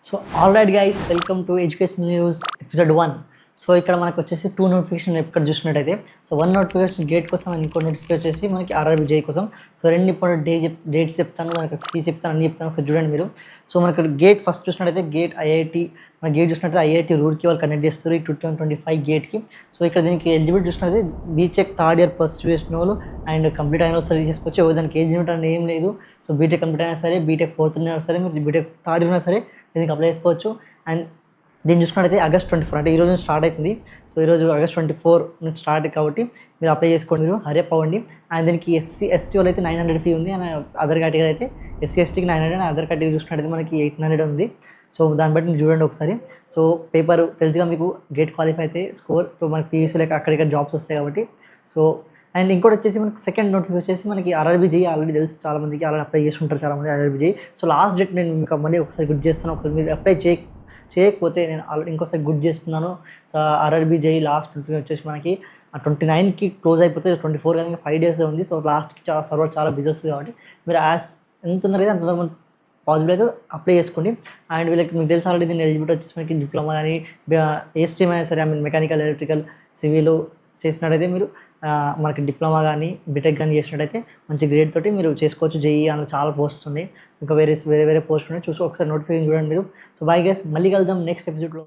So all right guys, welcome to education news episode 1. So ఇక్కడ మనకు వచ్చేసి 2 notification ఇక్కడ చూసినట్టయితే, సో 1 నోటిఫికేషన్ గేట్ కోసం అండ్ ఇంకో నోటిఫికేషన్ వచ్చేసి మనకి ఆర్ఆర్బీ జేఈ కోసం. సో రెండు ఇంపార్టెంట్ డేట్స్ చెప్తాను, మనకి ఫీజు చెప్తాను, అన్ని చెప్తాను, ఒకసారి చూడండి మీరు. సో మనకి గేట్ ఫస్ట్ చూసినట్టయితే గేట్ ఐఐటి, మన గేట్ చూసినట్టయితే ఐఐటి రూర్కి వాళ్ళు కండక్ట్ చేస్తారు ఈ 2025 గేట్కి. సో ఇక్కడ దీనికి ఎలిజిబిలిటీ చూసినట్టయితే బీటెక్ థర్డ్ ఇయర్ పర్సూ చేసిన వాళ్ళు అండ్ కంప్లీట్ అయిన వాళ్ళు సర్వీస్ చేసుకోవచ్చు. దానికి ఏజ్ లిమిట్ అనేది ఏం లేదు. సో బీటెక్ కంప్లీట్ అయినా సరే, బీటెక్ ఫోర్త్ అయినా సరే, మీరు బీటెక్ థర్డ్ ఇయర్ అయినా సరే దీనికి అప్లై చేసుకోవచ్చు. అండ్ దీన్ని చూసుకున్నట్టయితే ఆగస్ట్ 24 అంటే ఈరోజు నుంచి స్టార్ట్ అవుతుంది. సో ఈరోజు ఆగస్ట్ 24 నుంచి స్టార్ట్ కాబట్టి మీరు అప్లై చేసుకోండి, మీరు హరియప్ అవ్వండి. అండ్ దీనికి ఎస్సీ వాళ్ళు అయితే 900 ఫీ ఉంది, అండ్ అదర్ కేటగిరీ అయితే ఎస్సీకి 900, అదర్ కేటగిరీ చూసుకున్నట్టయితే మనకి 800 ఉంది. సో దాన్ని బట్టి మీరు చూడండి ఒకసారి. సో పేపర్ తెలుసుగా మీకు, గేట్ క్వాలిఫై అయితే స్కోర్, సో మనకి పీయూసీ లేక అక్కడిక్కడ జాబ్స్ వస్తాయి కాబట్టి. సో అండ్ ఇంకోటి వచ్చేసి మనకి సెకండ్ నోటిఫికేషన్ వచ్చేసి మనకి ఆర్ఆర్బీ జేఈ ఆల్రెడీ తెలుసు చాలామందికి, ఆల్రెడీ అప్లై చేసుకుంటారు చాలామంది RRB JEE. So last date నేను మీకు మళ్ళీ ఒకసారి గుర్తు చేస్తాను, ఒకసారి మీరు అప్లై చేయకపోతే నేను ఆల్రెడీ ఇంకోసారి గుర్తు చేస్తున్నాను. So RRB JEE last notification వచ్చేసి మనకి 29కి క్లోజ్ అయిపోతే, 24 కానీ 5 డేస్ ఉంది. సో లాస్ట్కి సర్వర్ చాలా బిజీ వస్తుంది కాబట్టి మీరు ఎంత తొందరగా అయితే అంత తొందరగా పాసిబుల్ అయితే అప్లై చేసుకోండి. అండ్ వీళ్ళకి మీకు తెలుసు ఆల్రెడీ దీన్ని ఎలిజిబిలిటీ వచ్చేసి మనకి డిప్లొమా కానీ ఏ స్ట్రీమ్ అయినా సరే, మెకానికల్, ఎలక్ట్రికల్, సివిల్ చేసినట్టయితే మీరు మనకి డిప్లొమా కానీ బీటెక్ కానీ చేసినట్టయితే మంచి గ్రేడ్ తోటి మీరు చేసుకోవచ్చు. జేఈ అందులో చాలా పోస్ట్స్ ఉన్నాయి, ఇంకా వేరే పోస్ట్ ఉన్నాయి. చూసి ఒకసారి నోటిఫికేషన్ చూడండి మీరు. సో బై గైస్, మళ్ళీ కలుద్దాం నెక్స్ట్ ఎపిసోడ్లో.